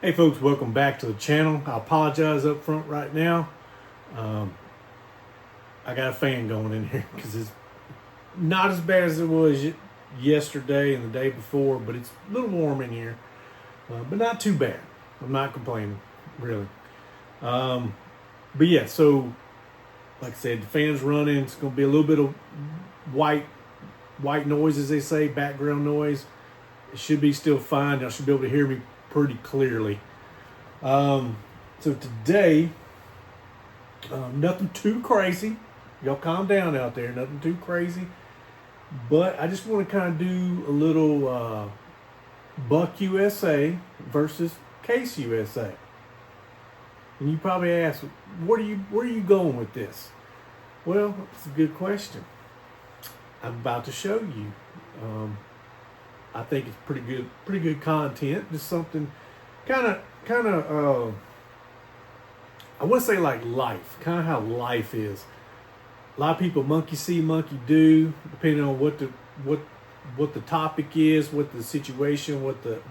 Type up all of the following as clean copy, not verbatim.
Hey folks, welcome back to the channel. I apologize up front right now. I got a fan going in here because it's not as bad as it was yesterday and the day before, but it's a little warm in here, but not too bad. I'm not complaining, really. But yeah, so like I said, the fan's running. It's going to be a little bit of white noise, as they say, background noise. It should be still fine. Y'all should be able to hear me pretty clearly. So today, nothing too crazy. Y'all calm down out there. Nothing too crazy. But I just want to kind of do a little Buck USA versus Case USA. And you probably ask, where are you going with this? Well, it's a good question. I'm about to show you. I think it's pretty good content. Just something kind of I want to say like life, kind of how life is. A lot of people monkey see, monkey do, depending on what the topic is, what the situation, what the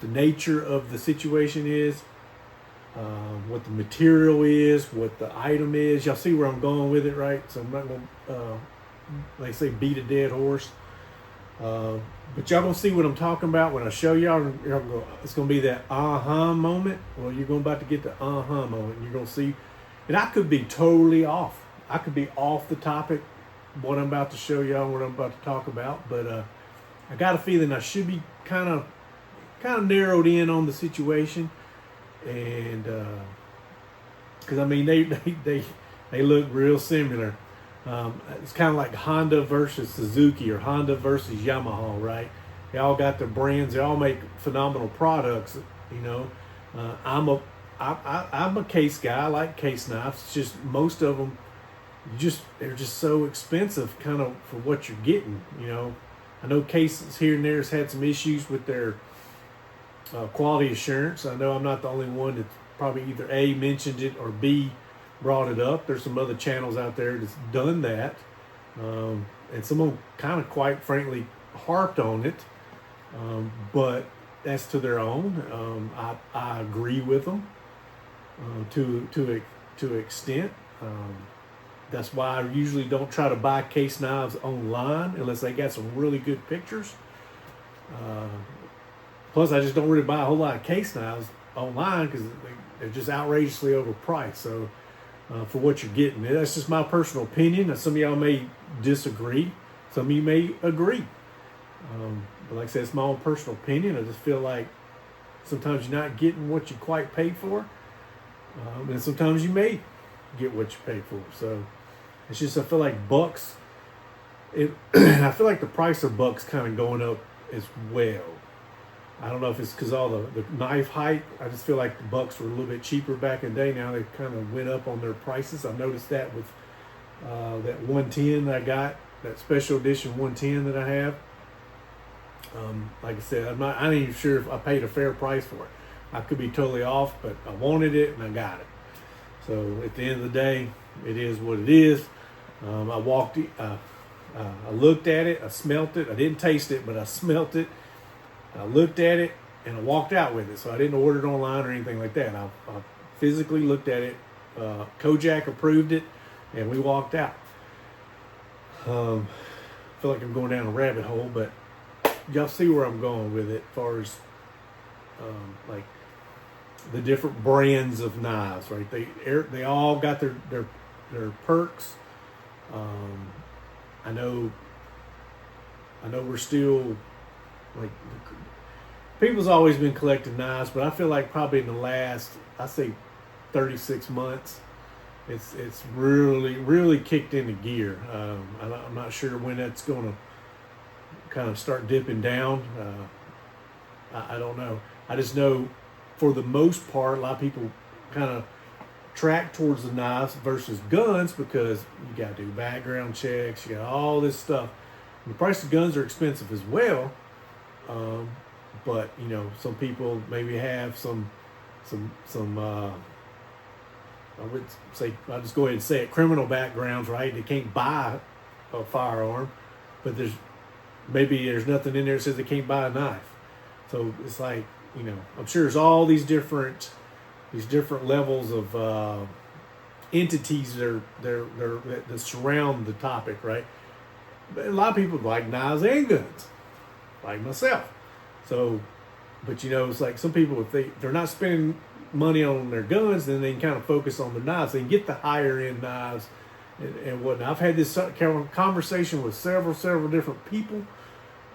nature of the situation is, what the material is, what the item is. Y'all see where I'm going with it, right? So I'm not going to, like I say, beat a dead horse. But y'all gonna see what I'm talking about when I show y'all. It's gonna be that moment. Well, you're about to get the moment. You're gonna see, and I could be totally off. I could be off the topic, what I'm about to show y'all, what I'm about to talk about. But I got a feeling I should be kind of narrowed in on the situation, and because I mean they look real similar. It's kind of like Honda versus Suzuki or Honda versus Yamaha, right? They all got their brands. They all make phenomenal products, you know. I'm a Case guy. I like Case knives. It's just most of them, they're just so expensive, kind of for what you're getting, you know. I know Cases here and there has had some issues with their quality assurance. I know I'm not the only one that's probably either A, mentioned it, or B, brought it up. There's some other channels out there that's done that, and some of them kind of, quite frankly, harped on it, but that's to their own. I agree with them to an extent. That's why I usually don't try to buy Case knives online unless they got some really good pictures. Plus, I just don't really buy a whole lot of Case knives online because they're just outrageously overpriced. So for what you're getting. That's just my personal opinion. Some of y'all may disagree. Some of you may agree. But like I said, it's my own personal opinion. I just feel like sometimes you're not getting what you quite paid for. And sometimes you may get what you paid for. So it's just, I feel like Bucks, I feel like the price of Bucks kind of going up as well. I don't know if it's because all the knife height. I just feel like the Bucks were a little bit cheaper back in the day. Now they kind of went up on their prices. I've noticed that with that 110 that I got, that special edition 110 that I have. Like I said, I ain't even sure if I paid a fair price for it. I could be totally off, but I wanted it and I got it. So at the end of the day, it is what it is. I looked at it, I smelt it. I didn't taste it, but I smelt it. I looked at it and I walked out with it. So I didn't order it online or anything like that. I physically looked at it. Kojak approved it and we walked out. I feel like I'm going down a rabbit hole, but y'all see where I'm going with it as far as like the different brands of knives, right? They all got their perks. I know we're still, like, people's always been collecting knives, but I feel like probably in the last, I say 36 months, it's really kicked into gear. I'm not sure when that's going to kind of start dipping down. I don't know. I just know for the most part, a lot of people kind of track towards the knives versus guns because you got to do background checks. You got all this stuff. And the price of guns are expensive as well. But you know, some people maybe have some I would say, I'll just go ahead and say it, criminal backgrounds, right? They can't buy a firearm, but there's nothing in there that says they can't buy a knife. So it's like, I'm sure there's all these different levels of entities that surround the topic, right? But a lot of people like knives and guns, like myself. So, but it's like some people, if they're not spending money on their guns, then they can kind of focus on the knives. They can get the higher end knives and whatnot. I've had this conversation with several different people.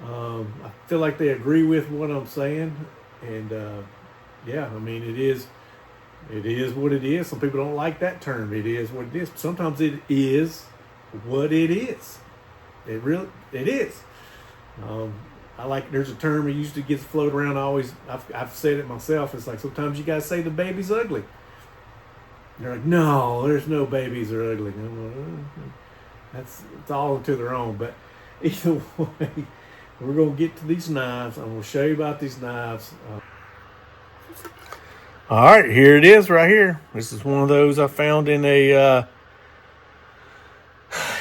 I feel like they agree with what I'm saying, and yeah, I mean it is what it is. Some people don't like that term. It is what it is. Sometimes it is what it is. It is. There's a term that used to get floated around. I've said it myself. It's like sometimes you guys say the baby's ugly. They're like, no, there's no babies are ugly. It's all to their own. But either way, we're going to get to these knives. I'm going to show you about these knives. All right, here it is right here. This is one of those I found in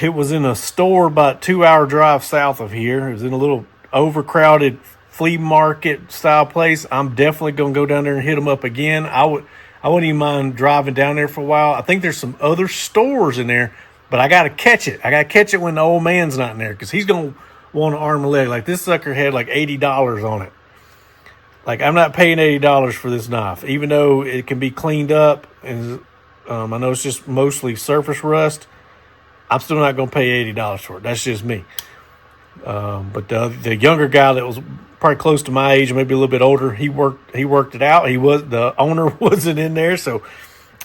it was in a store about 2-hour drive south of here. It was in a little overcrowded flea market style place. I'm definitely going to go down there and hit them up again. I wouldn't even mind driving down there for a while. I think there's some other stores in there, but I got to catch it. I got to catch it when the old man's not in there, because he's going to want an arm and leg. Like, this sucker had like $80 on it. Like, I'm not paying $80 for this knife, even though it can be cleaned up. And I know it's just mostly surface rust. I'm still not going to pay $80 for it. That's just me. But the younger guy that was probably close to my age, maybe a little bit older, he worked it out. The owner wasn't in there. So,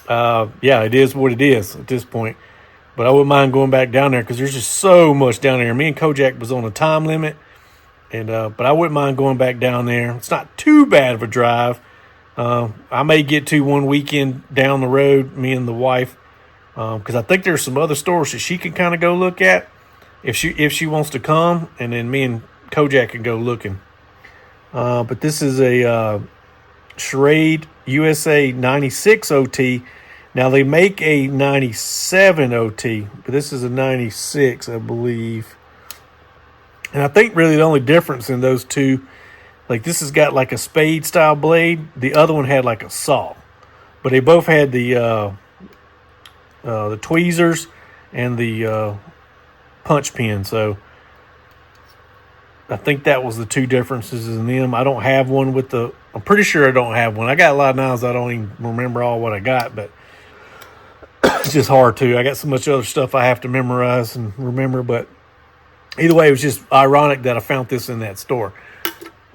yeah, it is what it is at this point. But I wouldn't mind going back down there, because there's just so much down there. Me and Kojak was on a time limit. And but I wouldn't mind going back down there. It's not too bad of a drive. I may get to one weekend down the road, me and the wife, because I think there's some other stores that she can kind of go look at if she wants to come, and then me and Kojak can go looking. But this is a Schrade USA 96 OT. Now they make a 97 OT, but this is a 96, I believe. And I think really the only difference in those two, like this has got like a spade style blade. The other one had like a saw, but they both had the tweezers and the punch pin. So I think that was the two differences in them. I don't have one I'm pretty sure I don't have one. I got a lot of knives. I don't even remember all what I got, but it's just hard to. I got so much other stuff I have to memorize and remember, but either way, it was just ironic that I found this in that store.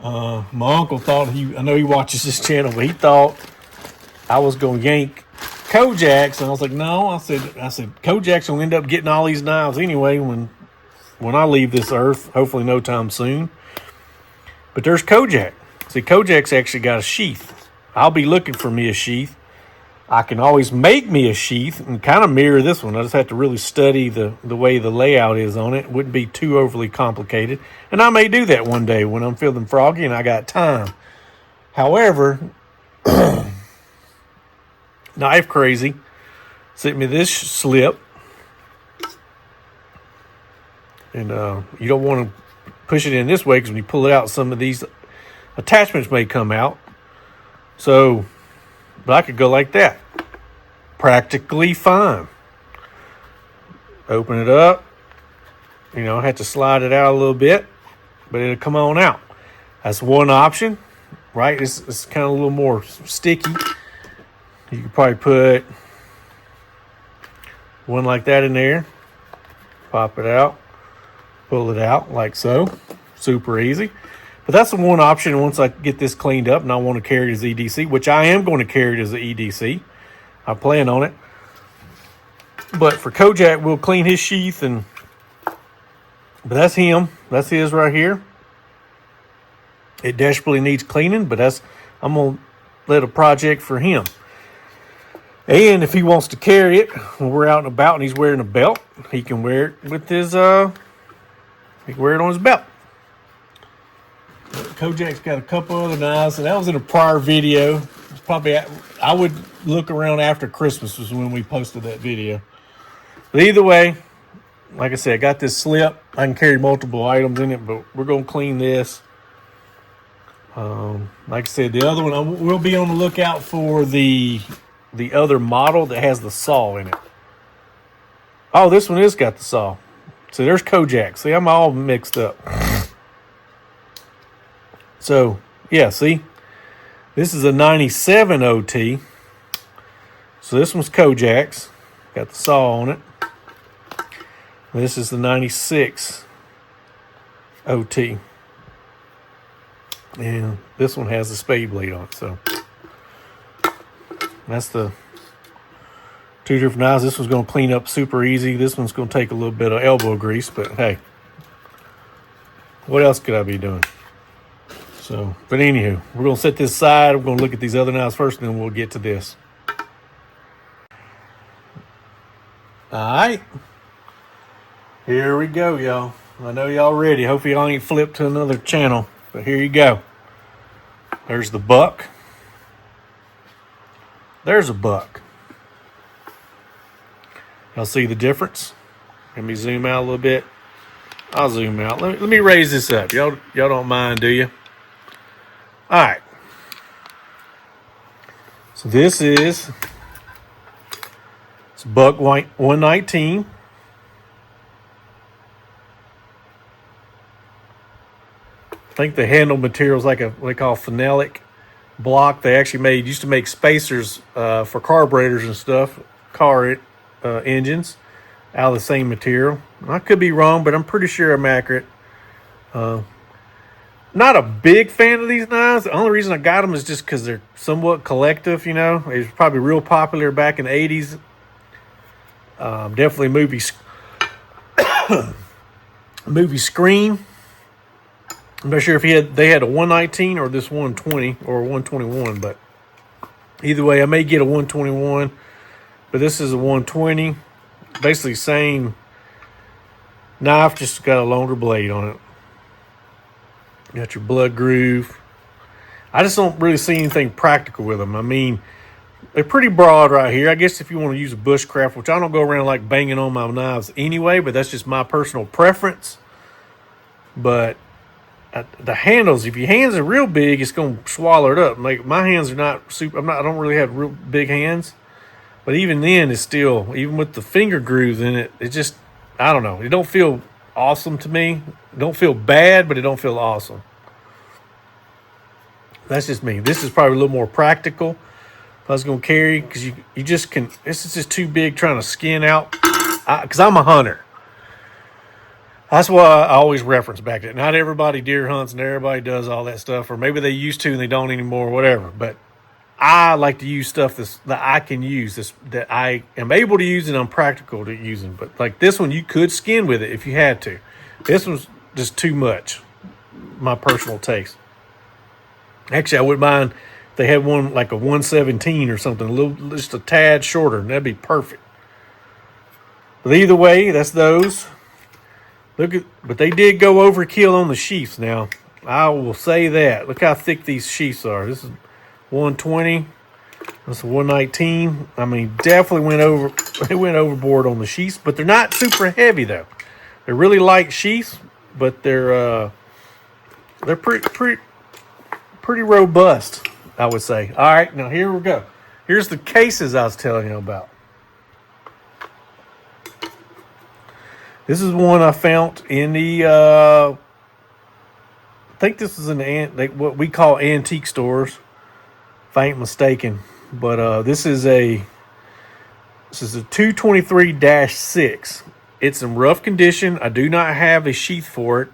My uncle thought I know he watches this channel, but he thought I was going to yank Kojak's, and I was like, no. I said Kojak's will end up getting all these knives anyway when I leave this earth, hopefully no time soon. But there's Kojak. See, Kojak's actually got a sheath. I'll be looking for me a sheath. I can always make me a sheath and kind of mirror this one. I just have to really study the way the layout is on it. It wouldn't be too overly complicated. And I may do that one day when I'm feeling froggy and I got time. However, Knife Crazy sent me this slip. And you don't want to push it in this way, because when you pull it out, some of these attachments may come out. So, but I could go like that. Practically fine. Open it up. I have to slide it out a little bit, but it'll come on out. That's one option, right? It's kind of a little more sticky. You could probably put one like that in there. Pop it out. Pull it out like so. Super easy. But that's the one option once I get this cleaned up and I want to carry it as EDC, which I am going to carry it as an EDC. I plan on it. But for Kojak, we'll clean his sheath, but that's him. That's his right here. It desperately needs cleaning, but I'm going to let a project for him. And if he wants to carry it when we're out and about and he's wearing a belt, he can wear it with his, he can wear it on his belt. Kojak's got a couple other knives, and that was in a prior video. It's probably, I would look around after Christmas was when we posted that video. But either way, like I said, I got this slip. I can carry multiple items in it, but we're going to clean this. Like I said, the other one, we'll be on the lookout for the other model that has the saw in it. Oh, this one is got the saw. So there's Kojak. See, I'm all mixed up. So, yeah, see? This is a 97 OT. So this one's Kojak's. Got the saw on it. This is the 96 OT. And this one has the spade blade on it. So that's the two different knives. This one's going to clean up super easy. This one's going to take a little bit of elbow grease. But hey, what else could I be doing? So, but anywho, we're going to set this aside. We're going to look at these other knives first, and then we'll get to this. All right. Here we go, y'all. I know y'all ready. Hopefully y'all ain't flipped to another channel. But here you go. There's the buck. There's a buck. Y'all see the difference? Let me zoom out a little bit. I'll zoom out. Let me raise this up. Y'all don't mind, do you? All right. So this is it's buck 119. I think the handle material is like what they call phenolic block. They actually used to make spacers for carburetors and stuff, car engines, out of the same material. I could be wrong, but I'm pretty sure I'm accurate. Not a big fan of these knives. The only reason I got them is just because they're somewhat collective, you know. It was probably real popular back in the 80s. Definitely movie Scream. I'm not sure if they had a 119 or this 120 or 121, but either way, I may get a 121, but this is a 120. Basically same knife, just got a longer blade on it. You got your blood groove. I just don't really see anything practical with them. I mean, they're pretty broad right here. I guess if you want to use a bushcraft, which I don't go around like banging on my knives anyway, but that's just my personal preference. But the handles, if your hands are real big, it's going to swallow it up. Like my hands are not super. I don't really have real big hands, but even then, it's still, even with the finger grooves in it, it just, I don't know. It don't feel awesome to me. It don't feel bad, but it don't feel awesome. That's just me. This is probably a little more practical. If I was going to carry, because you just can. This is just too big trying to skin out. Because I'm a hunter. That's why I always reference back to it. Not everybody deer hunts and everybody does all that stuff, or maybe they used to and they don't anymore, whatever. But I like to use stuff that I can use, that I am able to use and I'm practical to using. But like this one, you could skin with it if you had to. This one's just too much, my personal taste. Actually, I wouldn't mind if they had one like a 117 or something, just a tad shorter, and that'd be perfect. But either way, that's those. But they did go overkill on the sheaths now. I will say that. Look how thick these sheaths are. This is 120. This is 119. I mean, definitely they went overboard on the sheaths, but they're not super heavy though. They're really light sheaths, but they're pretty robust, I would say. All right, now here we go. Here's the cases I was telling you about. This is one I found in the, I think this is in what we call antique stores, if I ain't mistaken. But this is a 223-6. It's in rough condition. I do not have a sheath for it.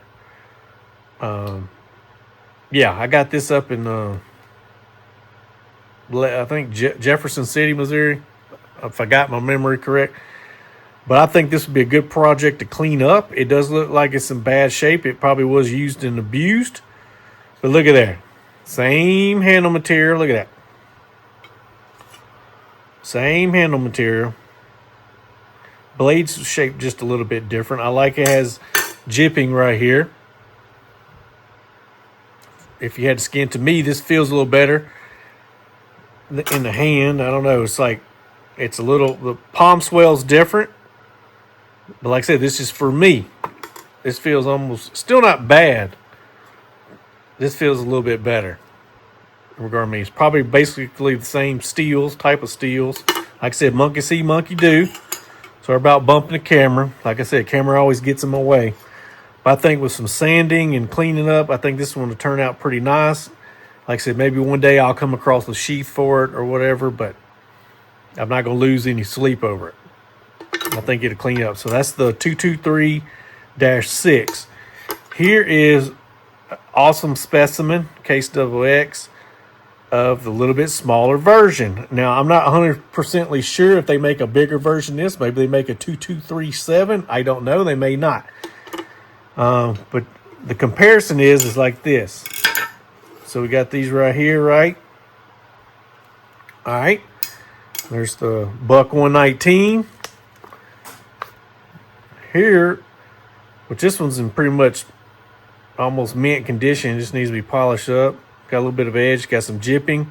Yeah, I got this up in, I think Jefferson City, Missouri, if I got my memory correct. But I think this would be a good project to clean up. It does look like it's in bad shape. It probably was used and abused. But look at that. Same handle material. Look at that. Same handle material. Blades shaped just a little bit different. I like it has jipping right here. If you had skin, to me, this feels a little better in the hand. I don't know. It's like, it's a little, the palm swell's different. But like I said, this is for me. This feels almost, still not bad. this feels a little bit better. Regarding me, it's probably basically the same type of steels. Like I said, monkey see, monkey do. Sorry about bumping the camera. Like I said, camera always gets in my way. But I think with some sanding and cleaning up, I think this one will turn out pretty nice. Like I said, maybe one day I'll come across a sheath for it or whatever, but I'm not going to lose any sleep over it. I think it'll clean up. So that's the 223-6. Here is an awesome specimen, case XX, of the little bit smaller version. Now, I'm not 100% sure if they make a bigger version of this. Maybe they make a 2237. I don't know. They may not. But the comparison is like this. So we got these right here, right? All right. There's the Buck 119. Here, which this one's in pretty much almost mint condition. It just needs to be polished up. Got a little bit of edge. Got some jipping.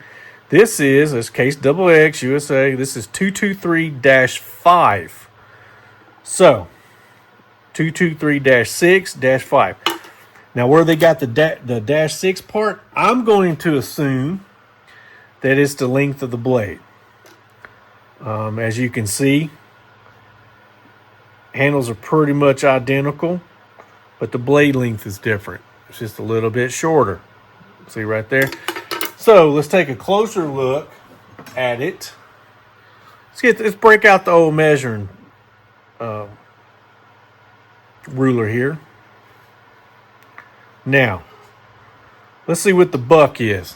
This case XX USA. This is 223-5. So, 223-6-5. Now, where they got the -6 part, I'm going to assume that it's the length of the blade. As you can see, handles are pretty much identical, but the blade length is different. It's just a little bit shorter. See right there? So let's take a closer look at it. Let's break out the old measuring ruler here. Now, let's see what the buck is.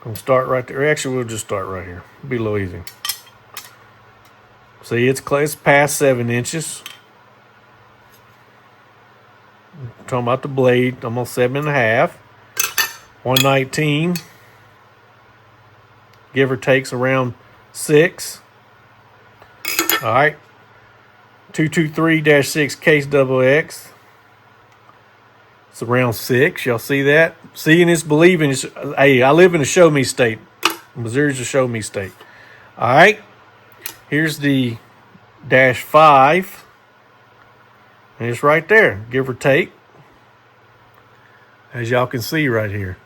I'm gonna start right there. Actually, we'll just start right here. It'll be a little easy. See, it's past 7 inches. I'm talking about the blade, almost 7.5. 119. Give or takes around 6. All right. 223-6 case XX. It's around 6. Y'all see that? Seeing is believing. Hey, I live in a show me state. Missouri's a show me state. All right. Here's the -5. And it's right there, give or take. As y'all can see right here.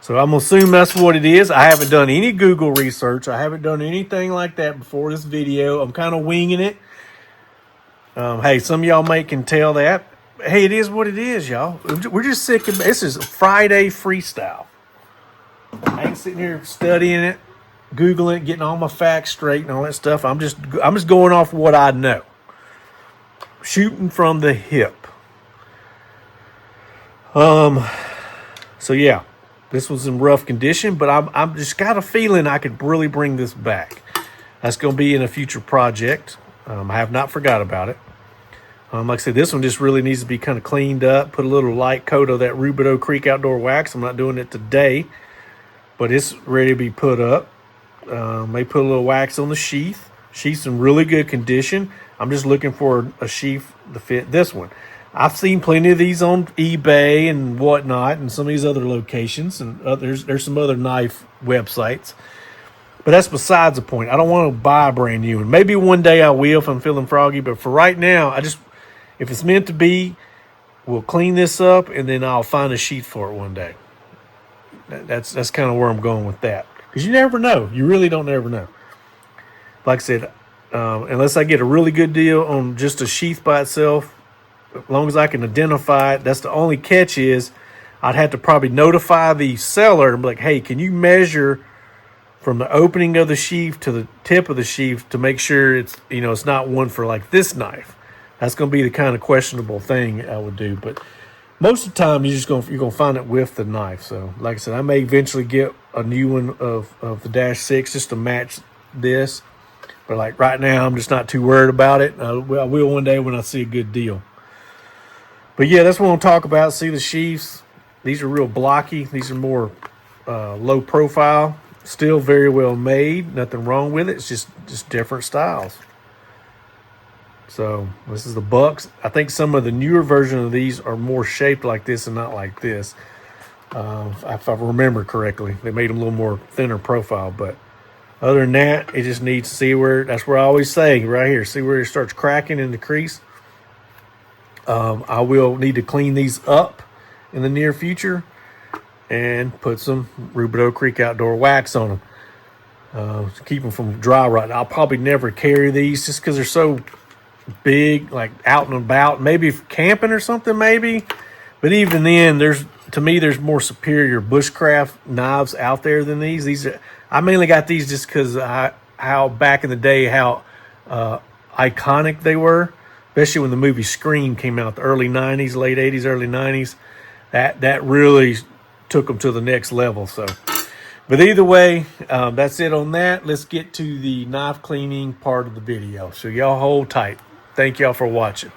So I'm going to assume that's what it is. I haven't done any Google research. I haven't done anything like that before this video. I'm kind of winging it. Hey, some of y'all can tell that. Hey, it is what it is, y'all. We're just sick of this. Is Friday freestyle. I ain't sitting here studying it, Googling it, getting all my facts straight and all that stuff. I'm just going off what I know. Shooting from the hip. So yeah, this was in rough condition, but I'm just got a feeling I could really bring this back. That's going to be in a future project. I have not forgot about it. Like I said, this one just really needs to be kind of cleaned up. Put a little light coat of that Rubidoux Creek Outdoor Wax. I'm not doing it today, but it's ready to be put up. May put a little wax on the sheath. Sheath's in really good condition. I'm just looking for a sheath to fit this one. I've seen plenty of these on eBay and whatnot, and some of these other locations, and there's some other knife websites. But that's besides the point. I don't want to buy a brand new one. Maybe one day I will if I'm feeling froggy. But for right now, if it's meant to be, we'll clean this up, and then I'll find a sheath for it one day. That's kind of where I'm going with that. Because you never know. You really don't never know. Like I said, unless I get a really good deal on just a sheath by itself, as long as I can identify it, that's the only catch is I'd have to probably notify the seller and be like, hey, can you measure from the opening of the sheath to the tip of the sheath to make sure it's not one for like this knife. That's going to be the kind of questionable thing I would do. But most of the time, you're going to find it with the knife. So, like I said, I may eventually get a new one of the -6 just to match this. But like right now, I'm just not too worried about it. I will one day when I see a good deal. But yeah, that's what I'm talking about. See the sheaths? These are real blocky. These are more low profile. Still very well made. Nothing wrong with it. It's just different styles. So this is the Bucks. I think some of the newer versions of these are more shaped like this and not like this. If I remember correctly, they made them a little more thinner profile. But other than that, it just needs to see where. That's where I always say right here. See where it starts cracking in the crease. I will need to clean these up in the near future, and put some Rubidoux Creek Outdoor wax on them. To keep them from dry rotting. I'll probably never carry these just because they're so big, like out and about. Maybe camping or something, maybe. But even then, to me, there's more superior bushcraft knives out there than these. I mainly got these just because how back in the day, how iconic they were, especially when the movie Scream came out, the early 90s, late 80s, early 90s. That really took them to the next level. So, but either way, that's it on that. Let's get to the knife cleaning part of the video. So y'all hold tight. Thank y'all for watching.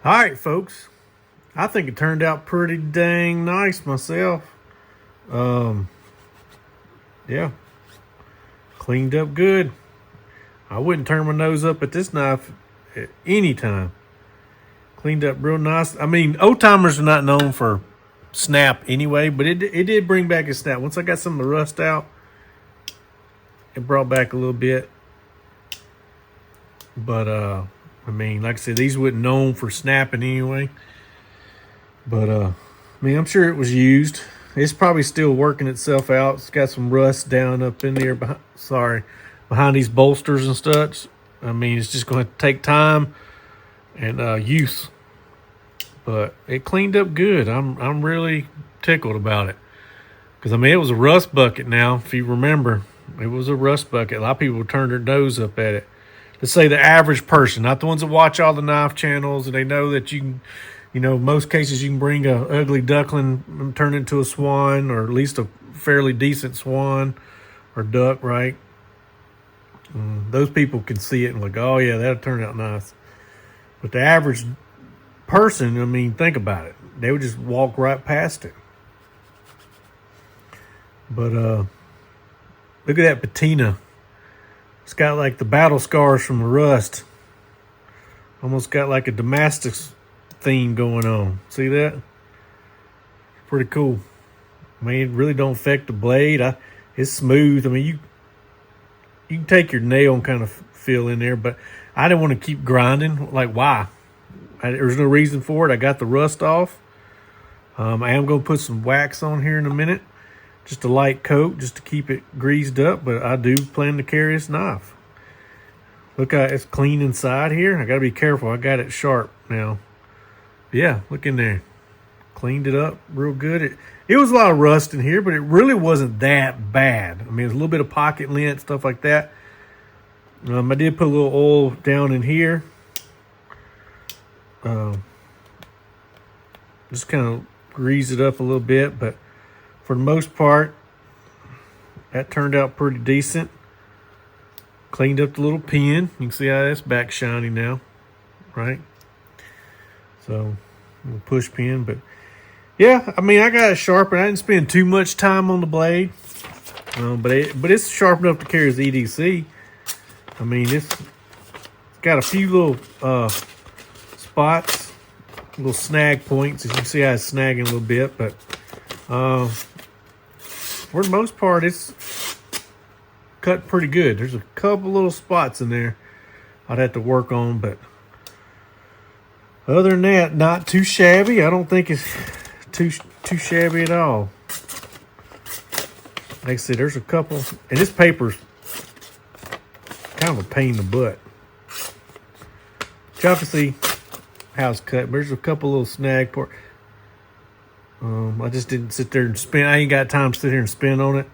All right, folks. I think it turned out pretty dang nice myself. Yeah, cleaned up good. I wouldn't turn my nose up at this knife at any time. Cleaned up real nice. I mean, old timers are not known for snap anyway, but it did bring back a snap. Once I got some of the rust out, it brought back a little bit. But I mean, like I said, these weren't known for snapping anyway. But I mean, I'm sure it was used. It's probably still working itself out. It's got some rust down up in there behind these bolsters and stuff. I mean, it's just going to take time and use. But it cleaned up good. I'm really tickled about it. Because, I mean, it was a rust bucket now, if you remember. It was a rust bucket. A lot of people turn their nose up at it. Let's say the average person, not the ones that watch all the knife channels, and they know that you can, most cases you can bring a ugly duckling and turn it into a swan, or at least a fairly decent swan or duck, right? Those people can see it and like, oh yeah, that'll turn out nice. But the average person, I mean, think about it. They would just walk right past it. But look at that patina. It's got like the battle scars from the rust. Almost got like a Damascus theme going on. See that? Pretty cool. I mean, it really don't affect the blade. It's smooth. I mean, you can take your nail and kind of feel in there, but I didn't want to keep grinding. Like, why? There's no reason for it. I got the rust off. I am going to put some wax on here in a minute. Just a light coat, just to keep it greased up, but I do plan to carry this knife. Look, it's clean inside here. I got to be careful. I got it sharp now. Yeah, look in there. Cleaned it up real good. It was a lot of rust in here, but it really wasn't that bad. I mean, there's a little bit of pocket lint, stuff like that. I did put a little oil down in here. Just kind of grease it up a little bit, but for the most part, that turned out pretty decent. Cleaned up the little pin. You can see how that's back shiny now, right? So, push pin, but yeah, I mean, I got it sharpened. I didn't spend too much time on the blade, but it's sharp enough to carry as EDC. I mean, it's got a few little spots, little snag points. As you can see, I was snagging a little bit, but for the most part, it's cut pretty good. There's a couple little spots in there I'd have to work on, but other than that, not too shabby. I don't think it's too shabby at all. Like I said, there's a couple, and this paper's kind of a pain in the butt. Y'all can see how it's cut. There's a couple little snag parts. I just didn't sit there and spin. I ain't got time to sit here and spin on it.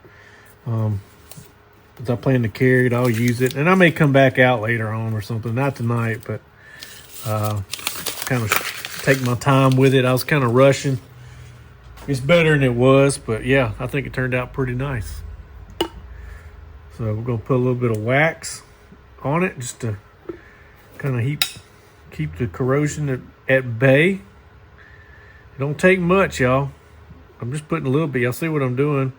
Because I plan to carry it, I'll use it. And I may come back out later on or something. Not tonight, but kind of take my time with it. I was kind of rushing. It's better than it was, but yeah, I think it turned out pretty nice. So we're going to put a little bit of wax on it just to kind of keep the corrosion at bay. It don't take much, y'all. I'm just putting a little bit. Y'all see what I'm doing?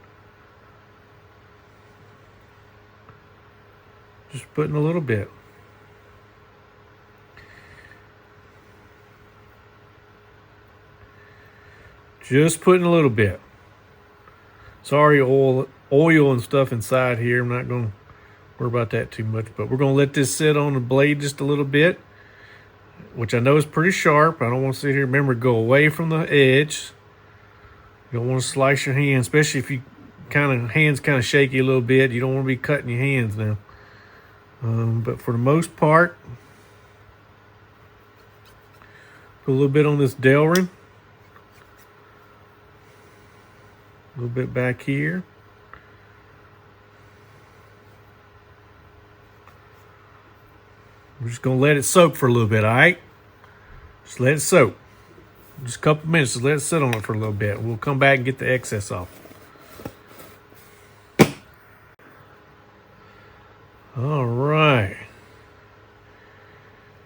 Just putting a little bit. Just putting a little bit. Sorry, oil and stuff inside here. I'm not going to worry about that too much, but we're going to let this sit on the blade just a little bit, which I know is pretty sharp. I don't want to sit here. Remember, go away from the edge. You don't want to slice your hand, especially if you hands kind of shaky a little bit. You don't want to be cutting your hands now. But for the most part, put a little bit on this Delrin. A little bit back here. We're just going to let it soak for a little bit, all right? Just let it soak. Just a couple minutes. Just let it sit on it for a little bit. We'll come back and get the excess off. All right.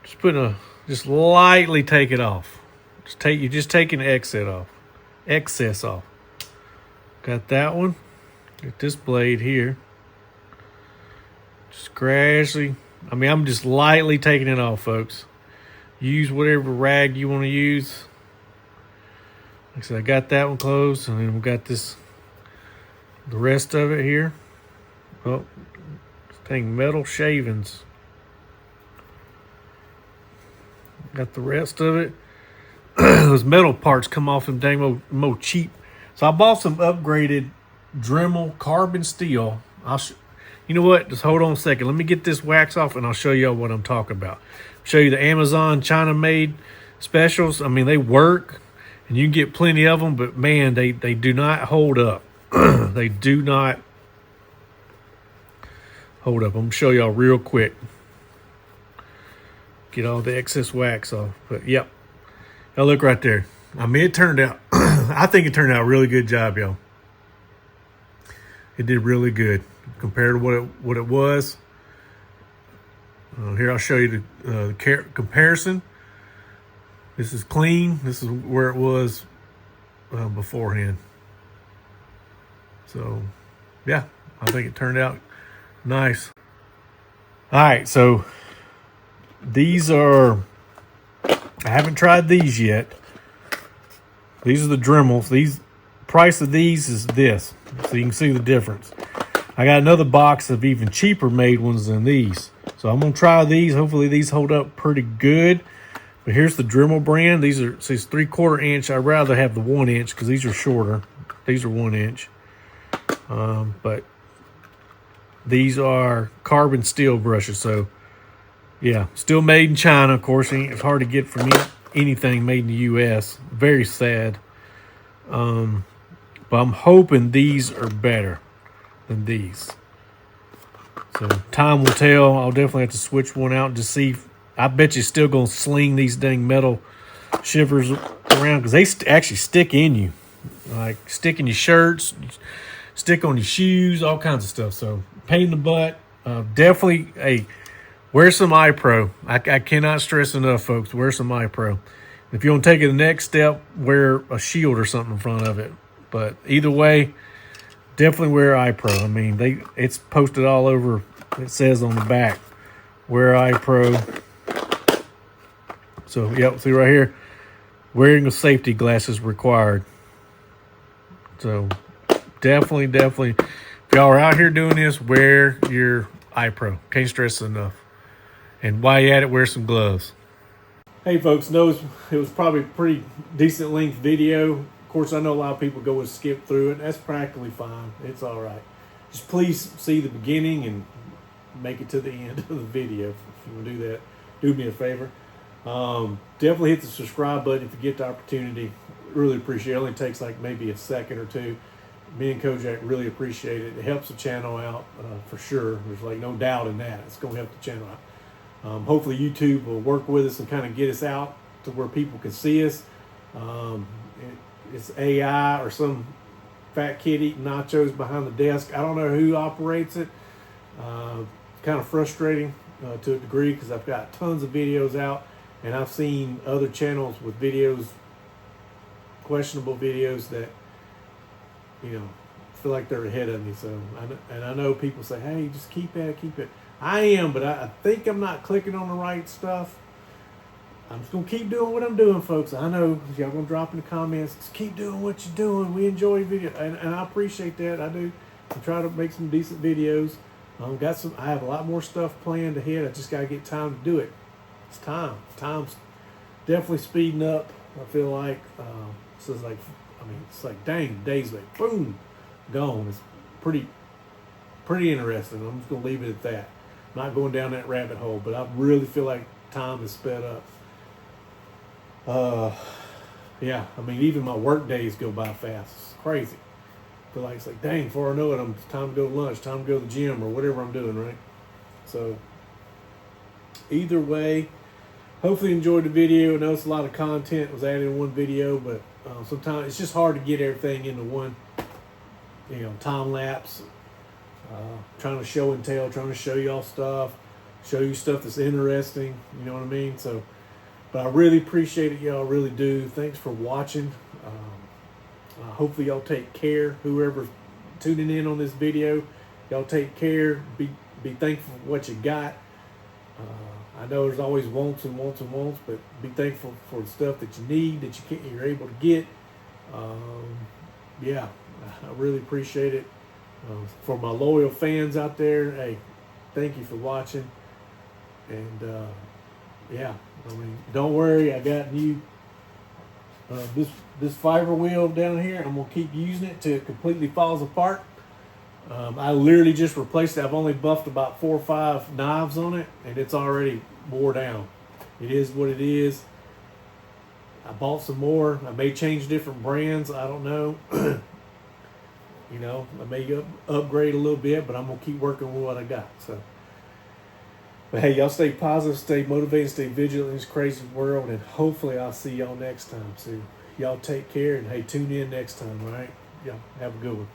Just Just lightly take it off. You're just taking the excess off. Got that one. Get this blade here. Just gradually. I mean, I'm just lightly taking it off, folks. Use whatever rag you want to use. Like I said, I got that one closed, and then we got the rest of it here. Oh, dang, metal shavings. Got the rest of it. Those metal parts come off them dang mo cheap. So I bought some upgraded Dremel carbon steel. You know what? Just hold on a second. Let me get this wax off, and I'll show y'all what I'm talking about. Show you the Amazon China-made specials. I mean, they work, and you can get plenty of them, but man, they do not hold up. They do not hold up. I'm gonna show y'all real quick. Get all the excess wax off. But yep, y'all look right there. I mean, it turned out. I think it turned out a really good job, y'all. It did really good compared to what it was. Here, I'll show you the comparison. This is clean. This is where it was beforehand. So, yeah, I think it turned out nice. All right, so these are, I haven't tried these yet. These are the Dremels. Price of these is this, so you can see the difference. I got another box of even cheaper made ones than these. So I'm going to try these. Hopefully these hold up pretty good. But here's the Dremel brand. These are 3/4 inch. I'd rather have the 1 inch because these are shorter. These are 1 inch. But these are carbon steel brushes. So yeah, still made in China. Of course, it's hard to get from anything made in the U.S. Very sad. But I'm hoping these are better than these. So time will tell. I'll definitely have to switch one out to see. I bet you're still going to sling these dang metal shivers around because they actually stick in you. Like stick in your shirts, stick on your shoes, all kinds of stuff. So pain in the butt. Definitely, wear some iPro. I cannot stress enough, folks. Wear some iPro. If you want to take it the next step, wear a shield or something in front of it. But either way, definitely wear iPro. I mean, it's posted all over. It says on the back, wear iPro. So, yep, see right here, wearing of safety glasses required. So, definitely, if y'all are out here doing this, wear your iPro. Can't stress it enough. And while you're at it, wear some gloves. Hey, folks, it was probably a pretty decent length video. Of course, I know a lot of people go and skip through it. That's practically fine. It's all right. Just please see the beginning and make it to the end of the video. If you want to do that, do me a favor. Definitely hit the subscribe button if you get the opportunity. Really appreciate it. It only takes like maybe a second or two. Me and Kojak really appreciate it. It helps the channel out for sure. There's like no doubt in that. It's going to help the channel out. Hopefully YouTube will work with us and kind of get us out to where people can see us. It's AI or some fat kid eating nachos behind the desk. I don't know who operates it. Kind of frustrating to a degree because I've got tons of videos out and I've seen other channels with videos, questionable videos that, feel like they're ahead of me. So, I know people say, hey, just keep at it, keep it. I am, but I think I'm not clicking on the right stuff. I'm just going to keep doing what I'm doing, folks. I know y'all going to drop in the comments. Just keep doing what you're doing. We enjoy your video. And I appreciate that. I do. I try to make some decent videos. I have a lot more stuff planned ahead. I just got to get time to do it. It's time. Time's definitely speeding up. I feel like, it's like, dang, days like, boom, gone. It's pretty interesting. I'm just going to leave it at that. Not going down that rabbit hole, but I really feel like time is sped up. Yeah, even my work days go by fast. It's crazy. I feel like it's like, dang, before I know it, it's time to go to lunch, time to go to the gym or whatever I'm doing, right? So, either way, hopefully you enjoyed the video. I know it's a lot of content was added in one video, but sometimes it's just hard to get everything into one, time lapse. Trying to show and tell, trying to show y'all stuff, show you stuff that's interesting, you know what I mean? So But I really appreciate it, y'all. I really do. Thanks for watching. Hopefully y'all take care. Whoever's tuning in on this video, y'all take care. Be thankful for what you got. I know there's always wants and wants and wants, but be thankful for the stuff that you need, that you're able to get. Yeah, I really appreciate it. For my loyal fans out there, hey, thank you for watching. And yeah, I mean, don't worry, I got new this fiber wheel down here. I'm gonna keep using it till it completely falls apart. I literally just replaced it. I've only buffed about 4 or 5 knives on it, and it's already wore down. It is what it is. I bought some more. I may change different brands. I don't know. You know, I may upgrade a little bit, but I'm gonna keep working with what I got. So, but hey, y'all stay positive, stay motivated, stay vigilant in this crazy world, and hopefully I'll see y'all next time. So y'all take care, and hey, tune in next time. All right, y'all have a good one.